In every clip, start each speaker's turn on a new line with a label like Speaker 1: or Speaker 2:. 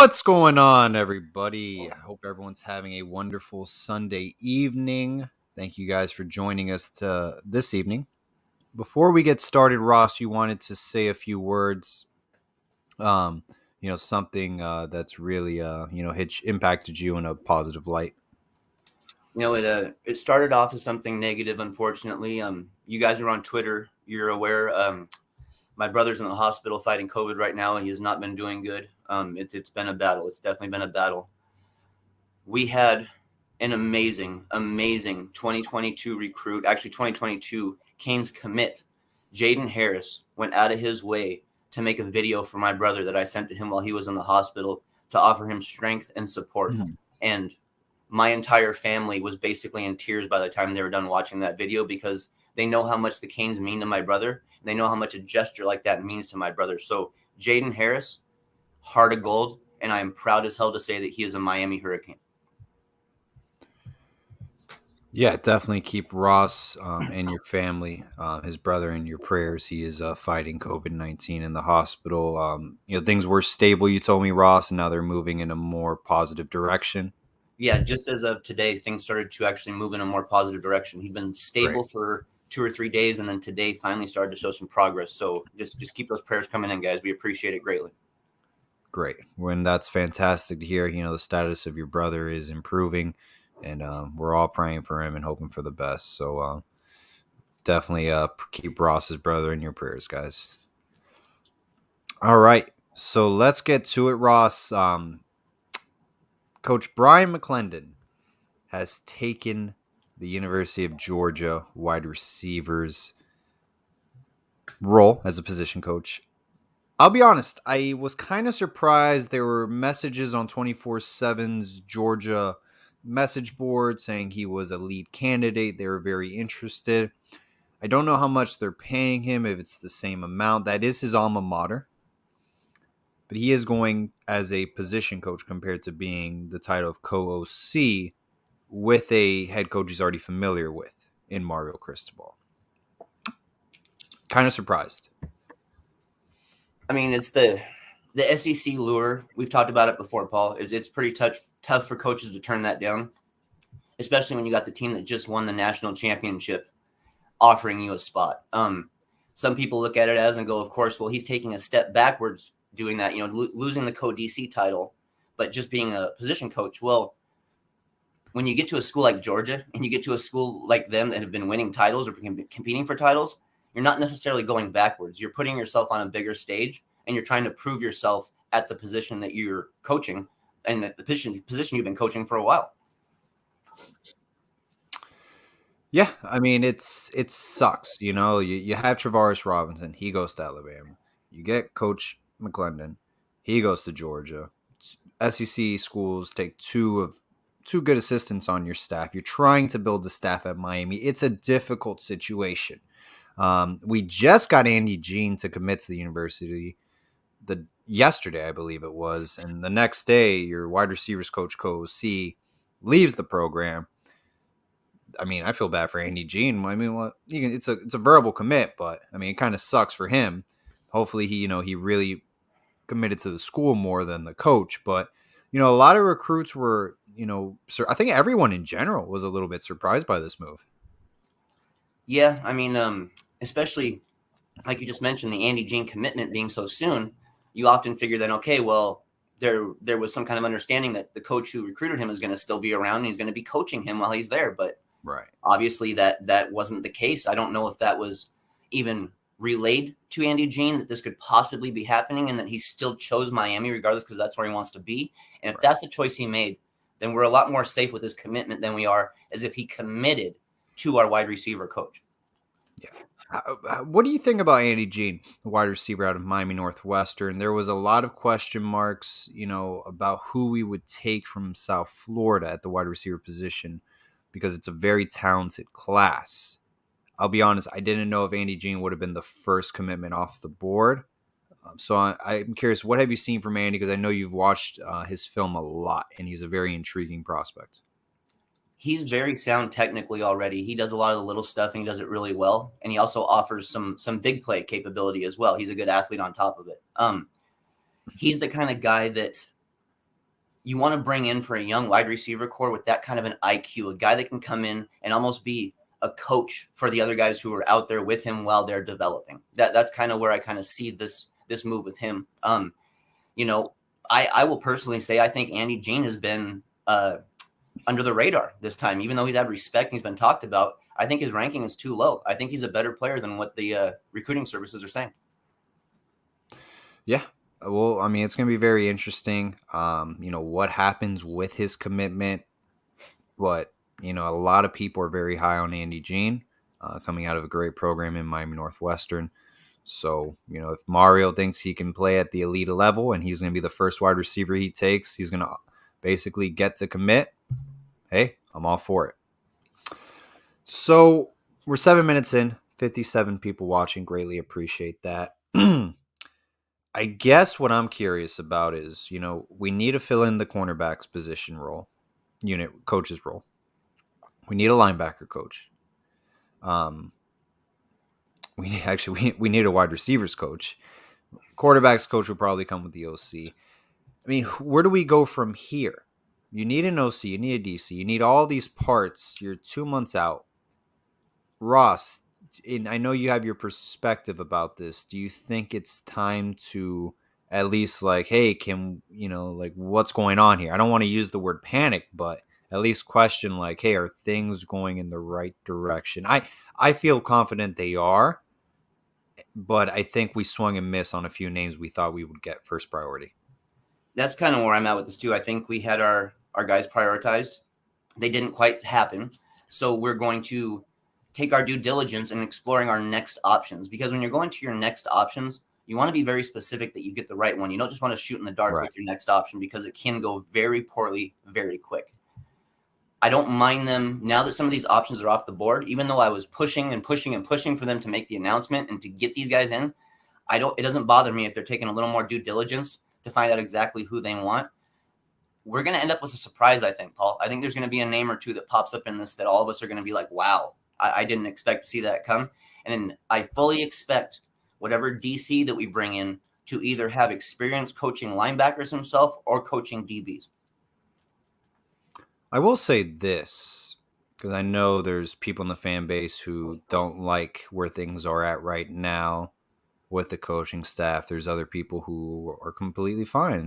Speaker 1: What's going on, everybody? I hope everyone's having a wonderful Sunday evening. Thank you guys for joining us this evening. Before we get started, Ross, you wanted to say a few words. Um, something that's really impacted you in a positive light.
Speaker 2: It started off as something negative, unfortunately. You guys are on Twitter. You're aware. My brother's in the hospital fighting COVID right now, and he has not been doing good. It's been a battle. It's definitely been a battle. We had an amazing 2022 recruit. Actually, 2022 Canes commit. Jaden Harris went out of his way to make a video for my brother that I sent to him while he was in the hospital to offer him strength and support.
Speaker 1: Mm-hmm.
Speaker 2: And my entire family was basically in tears by the time they were done watching that video because they know how much the Canes mean to my brother. They know how much a gesture like that means to my brother. So Jaden Harris, heart of gold, and I am proud as hell to say that he is a Miami Hurricane.
Speaker 1: Yeah, definitely keep Ross and your family, his brother, in your prayers. He is fighting COVID-19 in the hospital. Things were stable, you told me, Ross, and now they're moving in a more positive direction.
Speaker 2: Yeah, just as of today, things started to actually move in a more positive direction. He'd been stable for 2 or 3 days, and then today finally started to show some progress. So just keep those prayers coming in, guys. We appreciate it greatly.
Speaker 1: Great. That's fantastic to hear. The status of your brother is improving, and we're all praying for him and hoping for the best. So definitely keep Ross's brother in your prayers, guys. All right. So let's get to it, Ross. Coach Bryan McClendon has taken the University of Georgia wide receivers role as a position coach. I'll be honest, I was kind of surprised. There were messages on 24/7's Georgia message board saying he was a lead candidate. They were very interested. I don't know how much they're paying him, if it's the same amount. That is his alma mater. But he is going as a position coach compared to being the title of co-OC with a head coach he's already familiar with in Mario Cristobal. Kind of surprised.
Speaker 2: I mean, it's the SEC lure. We've talked about it before, Paul. It's pretty tough for coaches to turn that down, especially when you got the team that just won the national championship offering you a spot. Some people look at it as and go, of course, well, he's taking a step backwards doing that, losing the co-DC title, but just being a position coach. Well, when you get to a school like Georgia and you get to a school like them that have been winning titles or competing for titles, you're not necessarily going backwards. You're putting yourself on a bigger stage and you're trying to prove yourself at the position that you're coaching and the position you've been coaching for a while.
Speaker 1: Yeah, I mean, it sucks. You have Travaris Robinson. He goes to Alabama. You get Coach McClendon. He goes to Georgia. SEC schools take two good assistants on your staff. You're trying to build the staff at Miami. It's a difficult situation. We just got Andy Jean to commit to the university yesterday, I believe it was. And the next day, your wide receivers coach, co-OC, leaves the program. I mean, I feel bad for Andy Jean. I mean, it's a verbal commit, but I mean, it kind of sucks for him. Hopefully, he really committed to the school more than the coach. But a lot of recruits were, I think everyone in general was a little bit surprised by this move.
Speaker 2: Yeah, I mean, especially like you just mentioned, the Andy Jean commitment being so soon. You often figure then, okay, well, there was some kind of understanding that the coach who recruited him is going to still be around and he's going to be coaching him while he's there. But
Speaker 1: right,
Speaker 2: obviously that wasn't the case. I don't know if that was even relayed to Andy Jean that this could possibly be happening and that he still chose Miami regardless because that's where he wants to be. And if that's the choice he made, then we're a lot more safe with his commitment than we are as if he committed to our wide receiver coach.
Speaker 1: Yeah. What do you think about Andy Jean, the wide receiver out of Miami Northwestern? There was a lot of question marks, about who we would take from South Florida at the wide receiver position because it's a very talented class. I'll be honest, I didn't know if Andy Jean would have been the first commitment off the board. So I'm curious, what have you seen from Andy? Because I know you've watched his film a lot, and he's a very intriguing prospect.
Speaker 2: He's very sound technically already. He does a lot of the little stuff and he does it really well. And he also offers some big play capability as well. He's a good athlete on top of it. He's the kind of guy that you want to bring in for a young wide receiver core with that kind of an IQ, a guy that can come in and almost be a coach for the other guys who are out there with him while they're developing. That's kind of where I kind of see this move with him. You know, I will personally say I think Andy Jean has been under the radar this time, even though he's had respect and he's been talked about. I think his ranking is too low. I think he's a better player than what the recruiting services are saying.
Speaker 1: Yeah. Well, I mean, it's going to be very interesting. What happens with his commitment. But, a lot of people are very high on Andy Jean, coming out of a great program in Miami Northwestern. So, if Mario thinks he can play at the elite level and he's going to be the first wide receiver he takes, he's going to basically get to commit. Hey, I'm all for it. So we're 7 minutes in, 57 people watching. Greatly appreciate that. I guess what I'm curious about is, we need to fill in the cornerback's position role, coach's role. We need a linebacker coach. We need a wide receivers coach. Quarterbacks coach will probably come with the OC. I mean, where do we go from here? You need an OC, you need a DC, you need all these parts. You're 2 months out. Ross, and I know you have your perspective about this. Do you think it's time to at least hey, what's going on here? I don't want to use the word panic, but at least question hey, are things going in the right direction? I feel confident they are, but I think we swung and missed on a few names we thought we would get first priority.
Speaker 2: That's kind of where I'm at with this too. I think we had our guys prioritized. They didn't quite happen. So we're going to take our due diligence in exploring our next options, because when you're going to your next options, you want to be very specific that you get the right one. You don't just want to shoot in the dark with your next option, because it can go very poorly very quick. I don't mind them now that some of these options are off the board, even though I was pushing and pushing and pushing for them to make the announcement and to get these guys in. It doesn't bother me if they're taking a little more due diligence to find out exactly who they want. We're going to end up with a surprise, I think, Paul. I think there's going to be a name or two that pops up in this that all of us are going to be like, wow, I didn't expect to see that come. And I fully expect whatever DC that we bring in to either have experience coaching linebackers himself or coaching DBs.
Speaker 1: I will say this, because I know there's people in the fan base who don't like where things are at right now with the coaching staff. There's other people who are completely fine.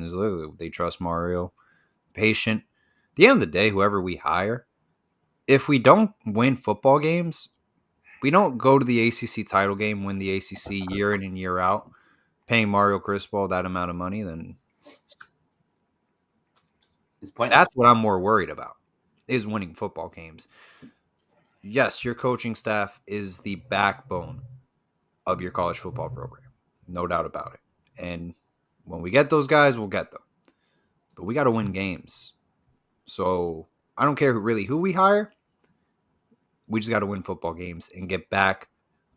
Speaker 1: They trust Mario, patient. At the end of the day, whoever we hire, if we don't win football games, we don't go to the ACC title game, win the ACC year in and year out, paying Mario Cristobal that amount of money, then that's what I'm more worried about, is winning football games. Yes, your coaching staff is the backbone of your college football program. No doubt about it. And when we get those guys, we'll get them. But we got to win games. So I don't care who we hire. We just got to win football games and get back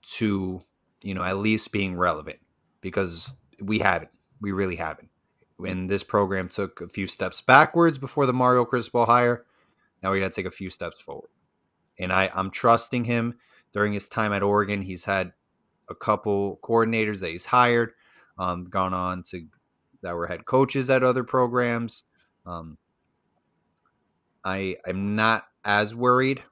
Speaker 1: to, at least being relevant, because we haven't. We really haven't. When this program took a few steps backwards before the Mario Cristobal hire, now we got to take a few steps forward. And I'm trusting him. During his time at Oregon, he's had a couple coordinators that he's hired, gone on to that were head coaches at other programs. I'm not as worried.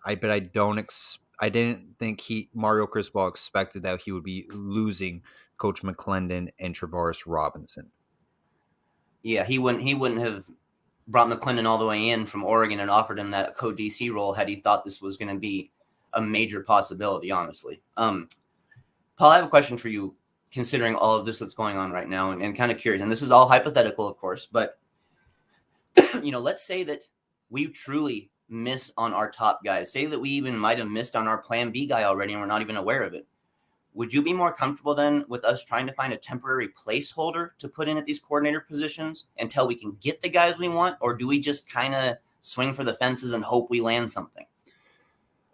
Speaker 1: I didn't think Mario Cristobal expected that he would be losing Coach McClendon and Travaris Robinson.
Speaker 2: Yeah, he wouldn't have brought McClendon all the way in from Oregon and offered him that co-DC role had he thought this was going to be a major possibility, honestly. Paul, I have a question for you, considering all of this that's going on right now, and kind of curious. And this is all hypothetical, of course, but let's say that we truly miss on our top guys. Say that we even might have missed on our plan B guy already and we're not even aware of it. Would you be more comfortable then with us trying to find a temporary placeholder to put in at these coordinator positions until we can get the guys we want? Or do we just kind of swing for the fences and hope we land something?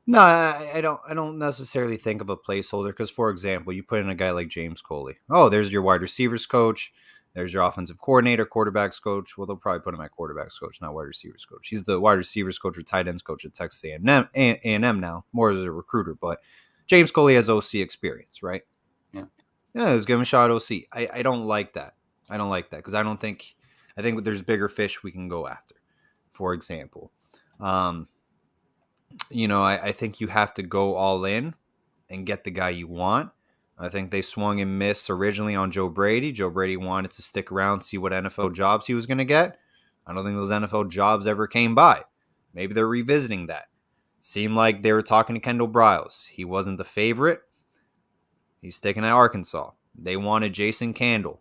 Speaker 1: No, I don't necessarily think of a placeholder, because, for example, you put in a guy like James Coley. Oh, there's your wide receivers coach. There's your offensive coordinator, quarterbacks coach. Well, they'll probably put him at quarterbacks coach, not wide receivers coach. He's the wide receivers coach or tight ends coach at Texas A&M now, more as a recruiter. But James Coley has OC experience, right?
Speaker 2: Yeah,
Speaker 1: let's give him a shot at OC. I don't like that. I don't like that, because I I think there's bigger fish we can go after. For example, um, I think you have to go all in and get the guy you want. I think they swung and missed originally on Joe Brady. Joe Brady wanted to stick around, see what NFL jobs he was going to get. I don't think those NFL jobs ever came by. Maybe they're revisiting that. Seemed like they were talking to Kendall Briles. He wasn't the favorite. He's sticking at Arkansas. They wanted Jason Candle,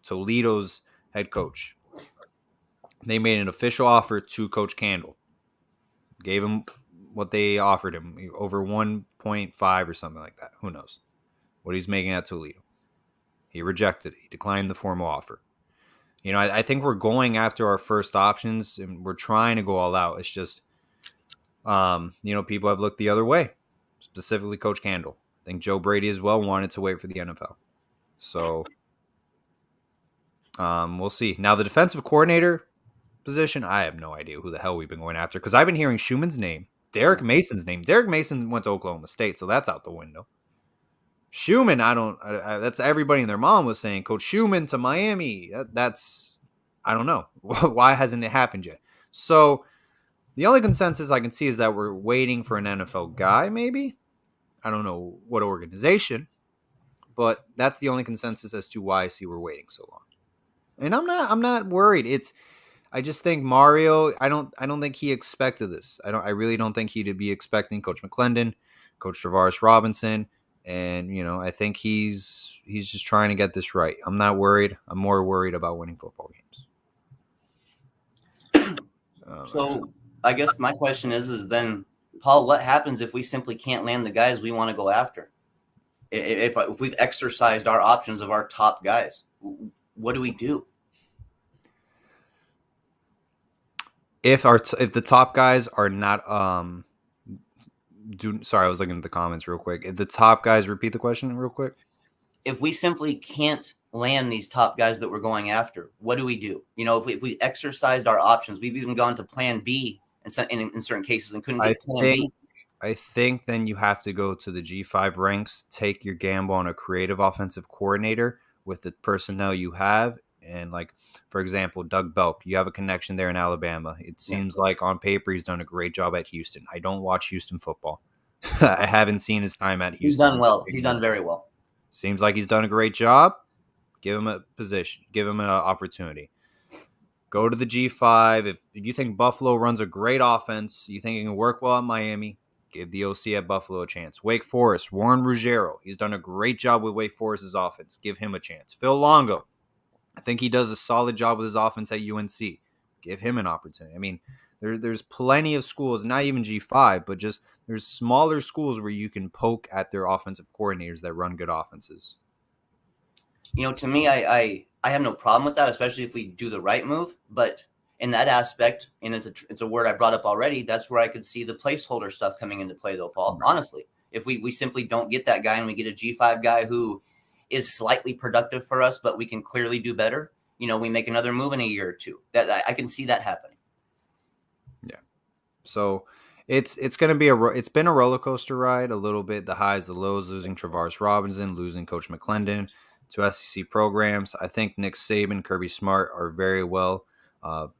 Speaker 1: Toledo's head coach. They made an official offer to Coach Candle. Gave him what they offered him, over 1.5 or something like that. Who knows what he's making at Toledo. He rejected it. He declined the formal offer. I think we're going after our first options and we're trying to go all out. It's just, people have looked the other way, specifically Coach Candle. I think Joe Brady as well wanted to wait for the NFL. So we'll see. Now, the defensive coordinator position, I have no idea who the hell we've been going after because I've been hearing Schumann's name, Derek Mason's name. Derek Mason went to Oklahoma State, so that's out the window. Schumann, that's everybody and their mom was saying, Coach Schumann to Miami. That's, I don't know. Why hasn't it happened yet? So the only consensus I can see is that we're waiting for an NFL guy, maybe. I don't know what organization, but that's the only consensus as to why I see we're waiting so long. And I'm not worried. I just think Mario, I don't think he expected this. I really don't think he'd be expecting Coach McClendon, Coach Travaris Robinson. And, I think he's just trying to get this right. I'm not worried. I'm more worried about winning football games.
Speaker 2: So I guess my question is then, Paul, what happens if we simply can't land the guys we want to go after? If we've exercised our options of our top guys, what do we do?
Speaker 1: If the top guys are not sorry, I was looking at the comments real quick. If the top guys, repeat the question real quick.
Speaker 2: If we simply can't land these top guys that we're going after, what do we do? If we exercised our options, we've even gone to plan B in certain cases and couldn't get plan B.
Speaker 1: I think then you have to go to the G5 ranks, take your gamble on a creative offensive coordinator with the personnel you have. And for example, Doug Belk, you have a connection there in Alabama. It seems like on paper he's done a great job at Houston. I don't watch Houston football. I haven't seen his time at Houston.
Speaker 2: He's done well. He's done very well.
Speaker 1: Seems like he's done a great job. Give him a position. Give him an opportunity. Go to the G5. If you think Buffalo runs a great offense, you think it can work well at Miami, give the OC at Buffalo a chance. Wake Forest, Warren Ruggiero. He's done a great job with Wake Forest's offense. Give him a chance. Phil Longo. I think he does a solid job with his offense at UNC. Give him an opportunity. I mean, there's plenty of schools, not even G5, but just there's smaller schools where you can poke at their offensive coordinators that run good offenses.
Speaker 2: To me, I have no problem with that, especially if we do the right move. But in that aspect, and it's a word I brought up already, that's where I could see the placeholder stuff coming into play, though, Paul. Right. Honestly, if we simply don't get that guy and we get a G5 guy who is slightly productive for us, but we can clearly do better, we make another move in a year or two. That I can see that happening.
Speaker 1: Yeah. So it's going to be it's been a roller coaster ride a little bit, the highs, the lows, losing Travaris Robinson, losing Coach McClendon to SEC programs. I think Nick Saban, Kirby Smart are very well, of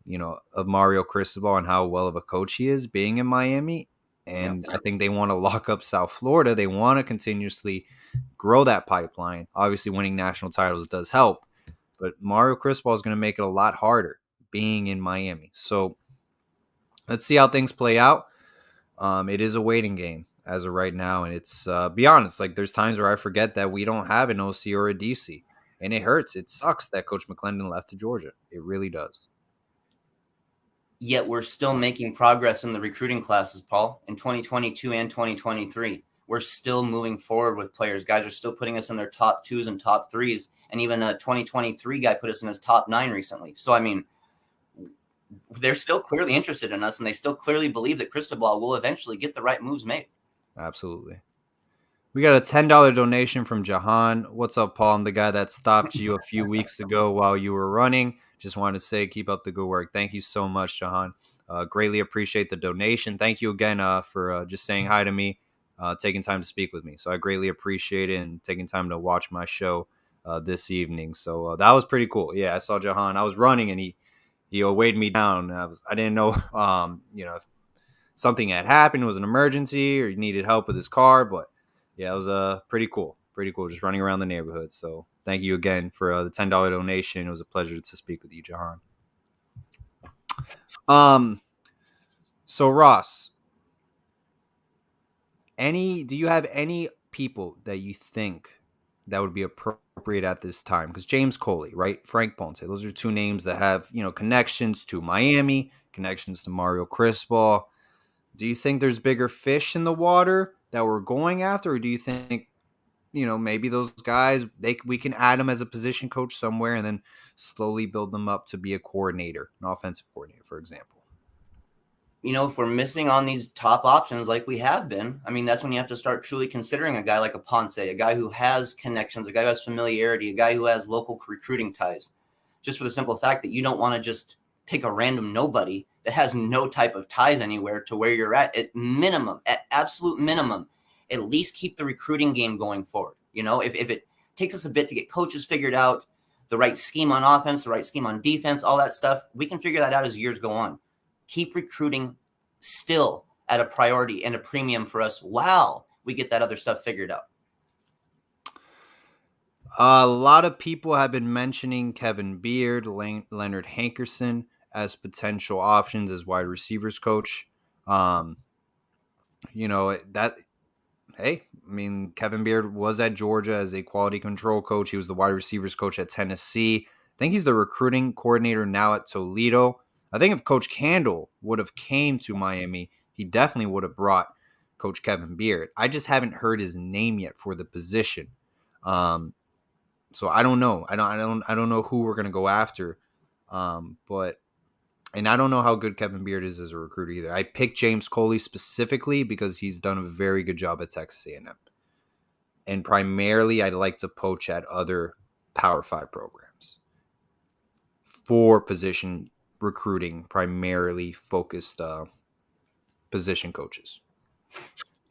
Speaker 1: Mario Cristobal and how well of a coach he is being in Miami. And I think they want to lock up South Florida. They want to continuously grow that pipeline. Obviously, winning national titles does help, but Mario Cristobal is going to make it a lot harder being in Miami. So let's see how things play out. It is a waiting game as of right now, and it's be honest, there's times where I forget that we don't have an OC or a DC, and it hurts. It sucks that Coach McClendon left to Georgia. It really does.
Speaker 2: Yet we're still making progress in the recruiting classes, Paul, in 2022 and 2023. We're still moving forward with players. Guys are still putting us in their top 2s and top 3s. And even a 2023 guy put us in his top 9 recently. So, I mean, they're still clearly interested in us, and they still clearly believe that Cristobal will eventually get the right moves made.
Speaker 1: Absolutely. We got a $10 donation from Jahan. What's up, Paul? I'm the guy that stopped you a few weeks ago while you were running. Just wanted to say, keep up the good work. Thank you so much, Jahan. Greatly appreciate the donation. Thank you again for just saying hi to me, taking time to speak with me. So I greatly appreciate it and taking time to watch my show. this evening. So that was pretty cool. Yeah, I saw Jahan. I was running and he weighed me down. I didn't know if something had happened, it was an emergency, or he needed help with his car. But yeah, it was pretty cool. Pretty cool, just running around the neighborhood. So thank you again for the $10 donation. It was a pleasure to speak with you, Jahan. So Ross, do you have any people that you think that would be appropriate at this time? Because James Coley, right, Frank Ponce, those are two names that have connections to Miami, connections to Mario Cristobal. Do you think there's bigger fish in the water that we're going after, or do you think maybe those guys we can add them as a position coach somewhere and then slowly build them up to be a coordinator, an offensive coordinator, for example?
Speaker 2: If we're missing on these top options like we have been, I mean, that's when you have to start truly considering a guy like a Ponce, a guy who has connections, a guy who has familiarity, a guy who has local recruiting ties, just for the simple fact that you don't want to just pick a random nobody that has no type of ties anywhere to where you're at minimum, at absolute minimum, at least keep the recruiting game going forward. If it takes us a bit to get coaches figured out, the right scheme on offense, the right scheme on defense, all that stuff, we can figure that out as years go on. Keep recruiting still at a priority and a premium for us while we get that other stuff figured out.
Speaker 1: A lot of people have been mentioning Kevin Beard, Leonard Hankerson as potential options as wide receivers coach. That hey, I mean, Kevin Beard was at Georgia as a quality control coach. He was the wide receivers coach at Tennessee. I think he's the recruiting coordinator now at Toledo. I think if Coach Candle would have came to Miami, he definitely would have brought Coach Kevin Beard. I just haven't heard his name yet for the position. So I don't know. I don't know who we're gonna go after. And I don't know how good Kevin Beard is as a recruiter either. I picked James Coley specifically because he's done a very good job at Texas A&M. And primarily, I'd like to poach at other Power 5 programs for position recruiting, primarily focused position coaches.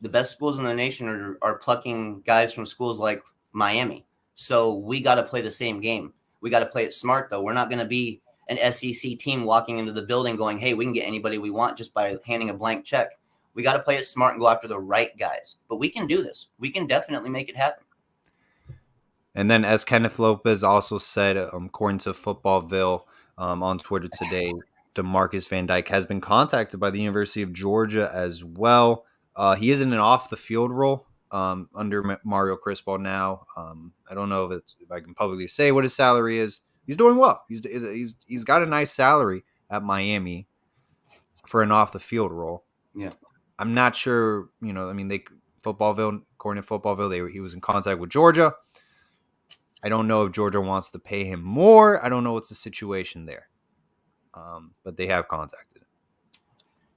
Speaker 2: The best schools in the nation are plucking guys from schools like Miami. So we got to play the same game. We got to play it smart, though. We're not going to be an SEC team walking into the building going, hey, we can get anybody we want just by handing a blank check. We got to play it smart and go after the right guys. But we can do this. We can definitely make it happen.
Speaker 1: And then, as Kenneth Lopez also said, according to Footballville on Twitter today, DeMarcus Van Dyke has been contacted by the University of Georgia as well. He is in an off-the-field role under Mario Cristobal now. I don't know if I can publicly say what his salary is. He's doing well. He's got a nice salary at Miami for an off-the-field role.
Speaker 2: Yeah,
Speaker 1: I'm not sure. According to Footballville, he was in contact with Georgia. I don't know if Georgia wants to pay him more. I don't know what's the situation there. But they have contacted him.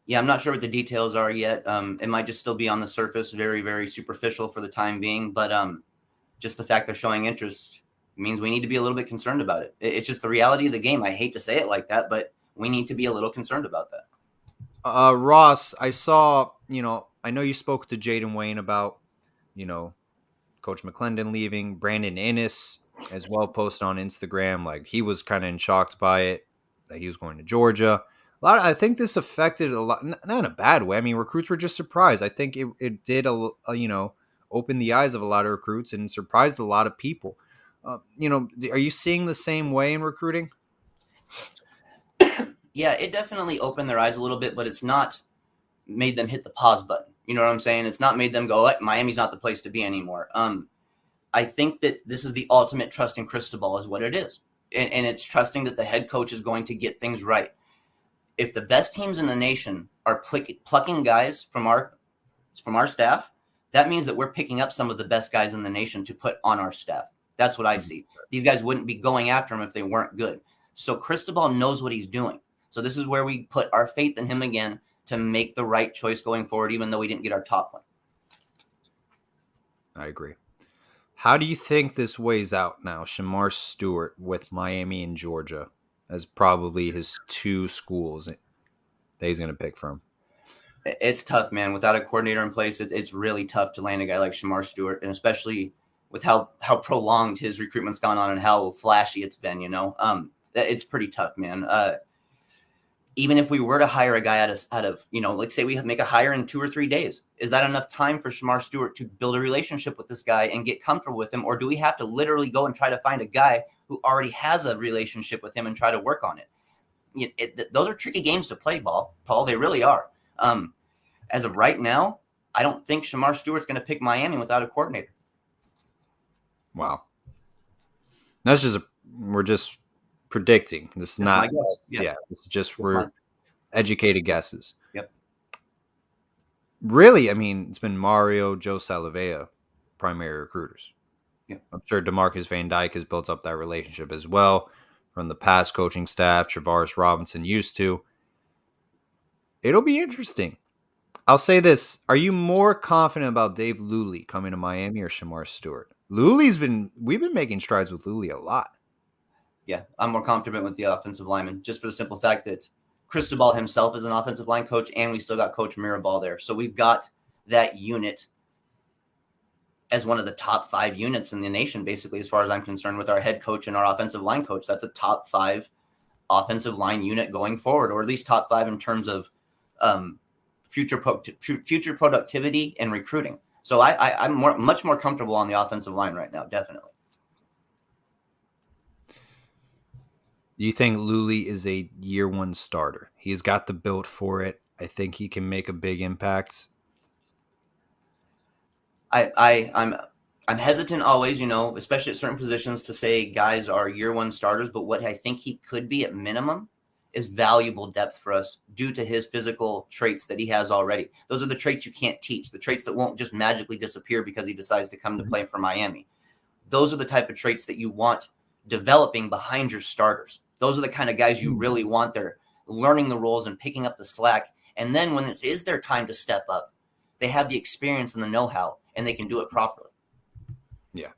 Speaker 2: Yeah, I'm not sure what the details are yet. It might just still be on the surface, very, very superficial for the time being. But just the fact they're showing interest means we need to be a little bit concerned about it. It's just the reality of the game. I hate to say it like that, but we need to be a little concerned about that.
Speaker 1: Ross, I saw, I know you spoke to Jaden Wayne about, Coach McClendon leaving. Brandon Innes as well posted on Instagram. Like, he was kind of shocked by it, that he was going to Georgia. I think this affected a lot, not in a bad way. I mean, recruits were just surprised. I think it did, open the eyes of a lot of recruits and surprised a lot of people. Are you seeing the same way in recruiting?
Speaker 2: Yeah, it definitely opened their eyes a little bit, but it's not made them hit the pause button. You know what I'm saying? It's not made them go, Miami's not the place to be anymore. I think that this is the ultimate trust in Cristobal is what it is. And it's trusting that the head coach is going to get things right. If the best teams in the nation are plucking guys from our staff, that means that we're picking up some of the best guys in the nation to put on our staff. That's what I see. These guys wouldn't be going after him if they weren't good. So Cristobal knows what he's doing. So this is where we put our faith in him again to make the right choice going forward, even though we didn't get our top one.
Speaker 1: I agree. How do you think this weighs out now? Shamar Stewart with Miami and Georgia as probably his two schools that he's going to pick from.
Speaker 2: It's tough, man. Without a coordinator in place, it's really tough to land a guy like Shamar Stewart, and especially with how prolonged his recruitment's gone on and how flashy it's been. It's pretty tough, man. Even if we were to hire a guy out of like say we make a hire in 2 or 3 days, is that enough time for Shamar Stewart to build a relationship with this guy and get comfortable with him? Or do we have to literally go and try to find a guy who already has a relationship with him and try to work on it? Those are tricky games to play, Paul. They really are. As of right now, I don't think Shamar Stewart's going to pick Miami without a coordinator.
Speaker 1: Wow. We're just predicting. This is not, it's just we're educated guesses.
Speaker 2: Yep.
Speaker 1: Really, I mean, it's been Mario, Joe Salavea, primary recruiters.
Speaker 2: Yep.
Speaker 1: I'm sure DeMarcus Van Dyke has built up that relationship as well from the past coaching staff. Travaris Robinson used to. It'll be interesting. I'll say this. Are you more confident about Dave Luley coming to Miami or Shamar Stewart? We've been making strides with Luley a lot.
Speaker 2: Yeah, I'm more confident with the offensive lineman, just for the simple fact that Cristobal himself is an offensive line coach, and we still got Coach Mirabal there. So we've got that unit as one of the top 5 units in the nation, basically, as far as I'm concerned, with our head coach and our offensive line coach. That's a top 5 offensive line unit going forward, or at least top 5 in terms of future productivity and recruiting. So I'm much more comfortable on the offensive line right now, definitely.
Speaker 1: Do you think Luley is a year 1 starter? He's got the build for it. I think he can make a big impact.
Speaker 2: I'm hesitant always, especially at certain positions, to say guys are year 1 starters. But what I think he could be at minimum is valuable depth for us due to his physical traits that he has already. Those are the traits you can't teach, the traits that won't just magically disappear because he decides to come to play for Miami. Those are the type of traits that you want developing behind your starters. Those are the kind of guys you really want there, learning the roles and picking up the slack. And then when this is their time to step up, they have the experience and the know-how, and they can do it properly.
Speaker 1: Yeah.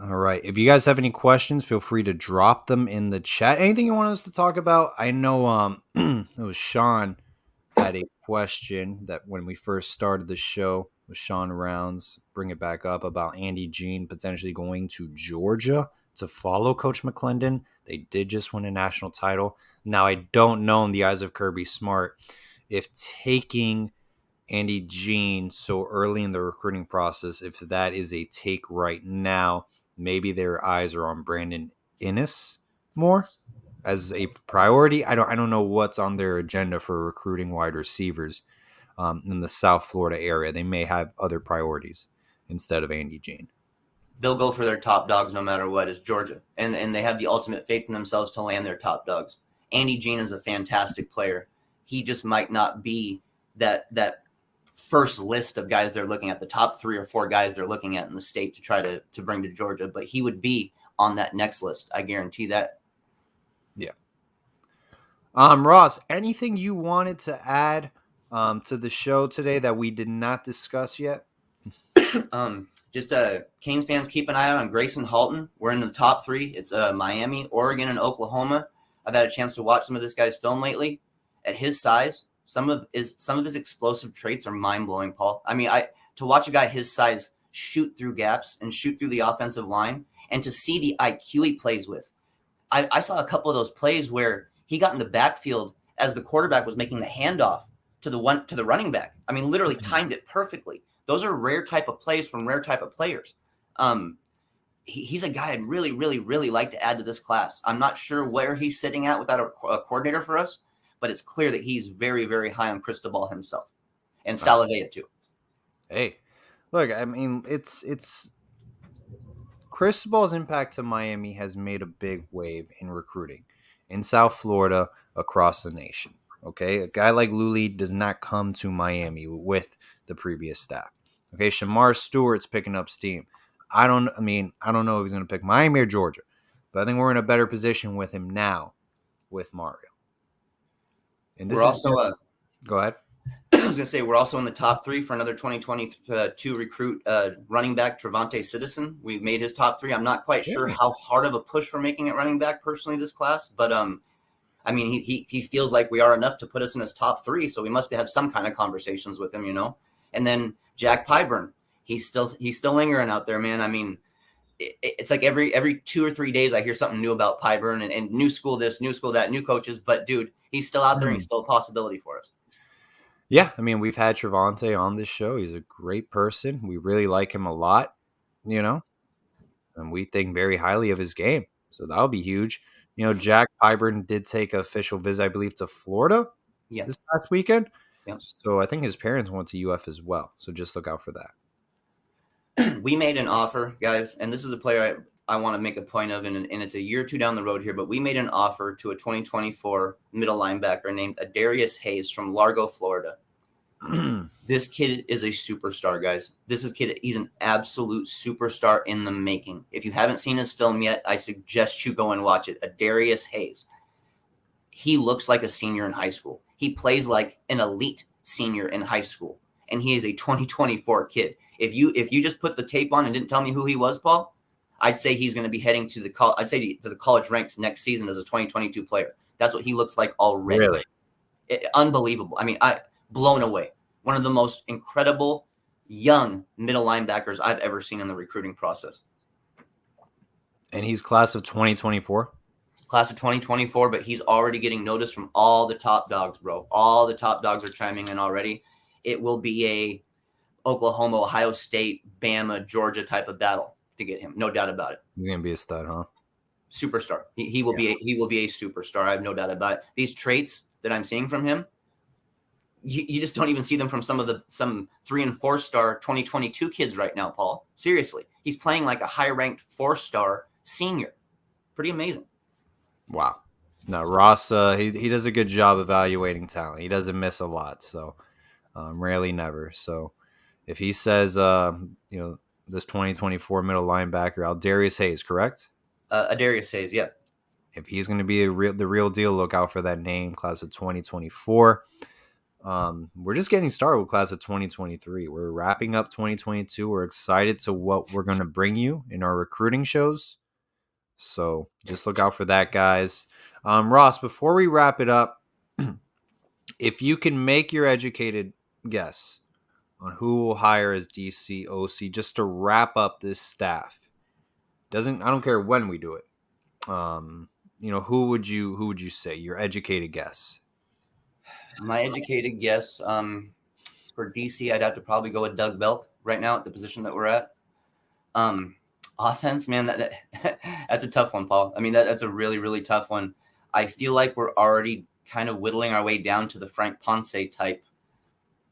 Speaker 1: All right. If you guys have any questions, feel free to drop them in the chat. Anything you want us to talk about? I know it was Sean had a question that when we first started the show with Sean Rounds, bring it back up, about Andy Jean potentially going to Georgia to follow Coach McClendon. They did just win a national title. Now, I don't know in the eyes of Kirby Smart if taking Andy Jean so early in the recruiting process, if that is a take right now. Maybe their eyes are on Brandon Innes more as a priority. I don't know what's on their agenda for recruiting wide receivers in the South Florida area. They may have other priorities instead of Andy Jean.
Speaker 2: They'll go for their top dogs no matter what, is Georgia. And they have the ultimate faith in themselves to land their top dogs. Andy Jean is a fantastic player. He just might not be that first list of guys they're looking at, the top 3 or 4 guys they're looking at in the state to try to bring to Georgia, but he would be on that next list. I guarantee that.
Speaker 1: Yeah. Ross, anything you wanted to add to the show today that we did not discuss yet?
Speaker 2: Just Canes fans, keep an eye out on Grayson Halton. We're in the top 3. It's Miami, Oregon, and Oklahoma. I've had a chance to watch some of this guy's film lately. At his size, some of his explosive traits are mind-blowing, Paul. I mean, to watch a guy his size shoot through gaps and shoot through the offensive line, and to see the IQ he plays with. I saw a couple of those plays where he got in the backfield as the quarterback was making the handoff to the running back. I mean, literally timed it perfectly. Those are rare type of plays from rare type of players. He's a guy I'd really, really, really like to add to this class. I'm not sure where he's sitting at without a coordinator for us, but it's clear that he's very, very high on Cristobal himself, and Salavea too.
Speaker 1: Hey, look, I mean, it's Cristobal's impact to Miami has made a big wave in recruiting in South Florida, across the nation. Okay, a guy like Luley does not come to Miami with the previous staff. Okay, Shamar Stewart's picking up steam. I don't know if he's going to pick Miami or Georgia, but I think we're in a better position with him now with Mario. And this go ahead.
Speaker 2: I was going to say, we're also in the top 3 for another 2022 recruit running back, Trevante Citizen. We've made his top 3. I'm not quite sure how hard of a push we're making at running back personally this class, but I mean, he feels like we are enough to put us in his top 3, so we must have some kind of conversations with him, And then Jack Pyburn. He's still lingering out there, man. I mean, it's like every 2 or 3 days I hear something new about Pyburn and new school this, new school that, new coaches. But dude, he's still out there and he's still a possibility for us.
Speaker 1: Yeah, I mean, we've had Trevante on this show. He's a great person. We really like him a lot, you know, and we think very highly of his game. So that'll be huge. Jack Pyburn did take an official visit, I believe, to Florida
Speaker 2: Yeah,
Speaker 1: this past weekend.
Speaker 2: yeah.
Speaker 1: So I think his parents went to UF as well. So just look out for that.
Speaker 2: We made an offer, guys, and this is a player I want to make a point of, and it's a year or two down the road here, but we made an offer to a 2024 middle linebacker named Adarius Hayes from Largo, Florida. This kid is a superstar, guys. He's an absolute superstar in the making. If you haven't seen his film yet, I suggest you go and watch it. Adarius Hayes. He looks like a senior in high school. He plays like an elite senior in high school, and he is a 2024 kid. If you just put the tape on and didn't tell me who he was, Paul, I'd say he's going to be heading to the college ranks next season as a 2022 player. That's what he looks like already.
Speaker 1: Really?
Speaker 2: Unbelievable. I mean, blown away. One of the most incredible young middle linebackers I've ever seen in the recruiting process.
Speaker 1: And he's class of 2024?
Speaker 2: Class of 2024, but he's already getting notice from all the top dogs, bro. All the top dogs are chiming in already. It will be a Oklahoma, Ohio State, Bama, Georgia type of battle to get him. No doubt about it.
Speaker 1: He's going to be a stud, huh?
Speaker 2: Superstar. He will be a superstar. I have no doubt about it. These traits that I'm seeing from him, you just don't even see them from some 3 and 4 star 2022 kids right now, Paul. Seriously. He's playing like a high ranked 4-star senior. Pretty amazing.
Speaker 1: Wow. No, Ross, he does a good job evaluating talent. He doesn't miss a lot, so rarely never. So if he says, this 2024 middle linebacker, Aldarius Hayes, correct?
Speaker 2: Adarius Hayes, yeah.
Speaker 1: If he's going to be the real deal, look out for that name, class of 2024. We're just getting started with class of 2023. We're wrapping up 2022. We're excited to what we're going to bring you in our recruiting shows. So just look out for that, guys. Ross, before we wrap it up, if you can make your educated guess on who will hire as DC OC just to wrap up this staff, I don't care when we do it. Who would you say your educated guess?
Speaker 2: My educated guess for DC, I'd have to probably go with Doug Belk right now at the position that we're at. Offense, man, that's a tough one, Paul. I mean, that's a really, really tough one. I feel like we're already kind of whittling our way down to the Frank Ponce type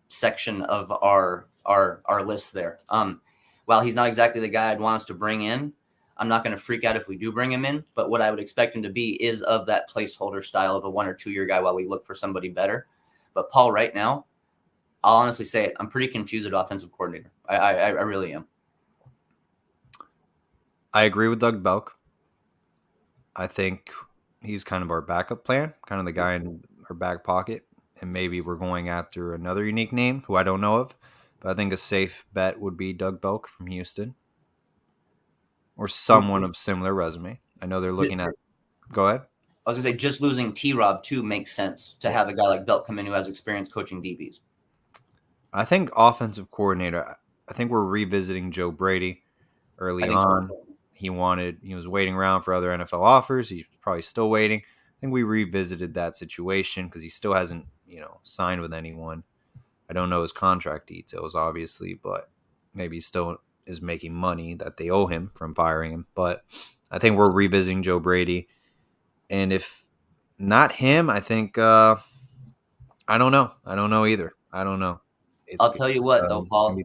Speaker 2: section of our list there. While he's not exactly the guy I'd want us to bring in, I'm not going to freak out if we do bring him in, but what I would expect him to be is of that placeholder style of a 1 or 2 year guy while we look for somebody better. But Paul, right now, I'll honestly say it, I'm pretty confused at offensive coordinator. I really am.
Speaker 1: I agree with Doug Belk. I think he's kind of our backup plan, kind of the guy in our back pocket. And maybe we're going after another unique name who I don't know of. But I think a safe bet would be Doug Belk from Houston. Or someone of similar resume. I know they're looking at. Go ahead.
Speaker 2: I was going to say, just losing T-Rob, too, makes sense to have a guy like Belk come in who has experience coaching DBs.
Speaker 1: I think offensive coordinator, I think we're revisiting Joe Brady early on. So. He was waiting around for other NFL offers. He's probably still waiting. I think we revisited that situation because he still hasn't, signed with anyone. I don't know his contract details, obviously, but maybe he still is making money that they owe him from firing him. But I think we're revisiting Joe Brady. And if not him, I think, I don't know. I don't know either. I don't know.
Speaker 2: I'll tell you what, though, Paul.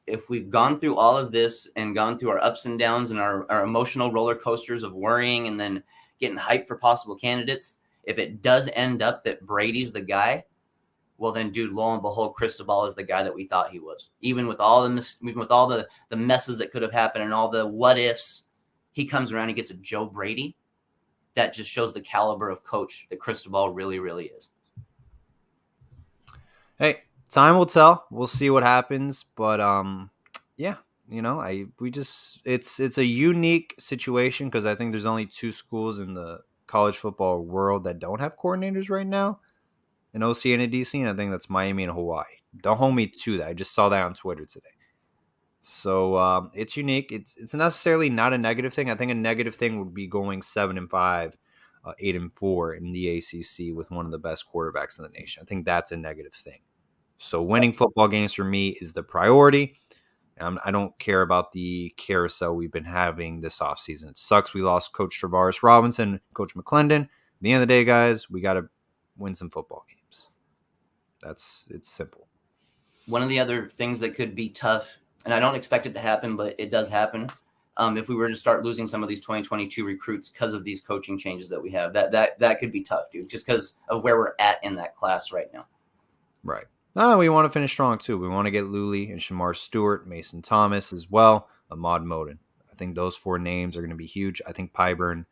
Speaker 2: If we've gone through all of this and gone through our ups and downs and our emotional roller coasters of worrying and then getting hyped for possible candidates, if it does end up that Brady's the guy, well then, dude, lo and behold, Cristobal is the guy that we thought he was. Even with all the messes that could have happened and all the what ifs, he comes around and gets a Joe Brady. That just shows the caliber of coach that Cristobal really, really is.
Speaker 1: Hey, time will tell. We'll see what happens, but yeah, it's a unique situation because I think there's only 2 schools in the college football world that don't have coordinators right now, an OC and a DC, and I think that's Miami and Hawaii. Don't hold me to that. I just saw that on Twitter today. So it's unique. It's necessarily not a negative thing. I think a negative thing would be going 7-5, 8-4 in the ACC with one of the best quarterbacks in the nation. I think that's a negative thing. So winning football games for me is the priority. I don't care about the carousel we've been having this offseason. It sucks we lost Coach Travaris Robinson, Coach McClendon. At the end of the day, guys, we got to win some football games. It's simple.
Speaker 2: One of the other things that could be tough, and I don't expect it to happen, but it does happen. If we were to start losing some of these 2022 recruits because of these coaching changes that we have, that could be tough, dude, just because of where we're at in that class right now.
Speaker 1: Right. We want to finish strong, too. We want to get Luley and Shamar Stewart, Mason Thomas as well, Ahmad Moden. I think those 4 names are going to be huge. I think Pyburn,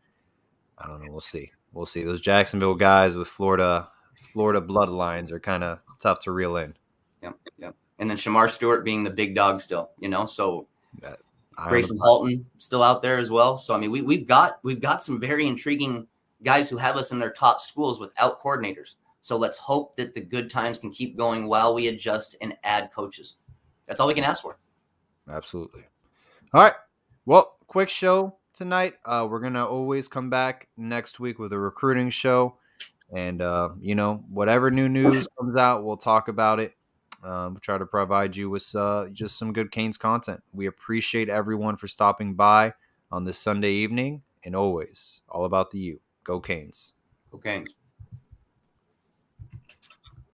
Speaker 1: I don't know. We'll see. We'll see. Those Jacksonville guys with Florida bloodlines are kind of tough to reel in.
Speaker 2: Yep. And then Shamar Stewart being the big dog still, so Grayson Halton still out there as well. So, I mean, we've got some very intriguing guys who have us in their top schools without coordinators. So let's hope that the good times can keep going while we adjust and add coaches. That's all we can ask for.
Speaker 1: Absolutely. All right. Well, quick show tonight. We're going to always come back next week with a recruiting show. And, whatever new news comes out, we'll talk about it. We'll try to provide you with just some good Canes content. We appreciate everyone for stopping by on this Sunday evening. And always, all about the U. Go Canes.
Speaker 2: Go Canes.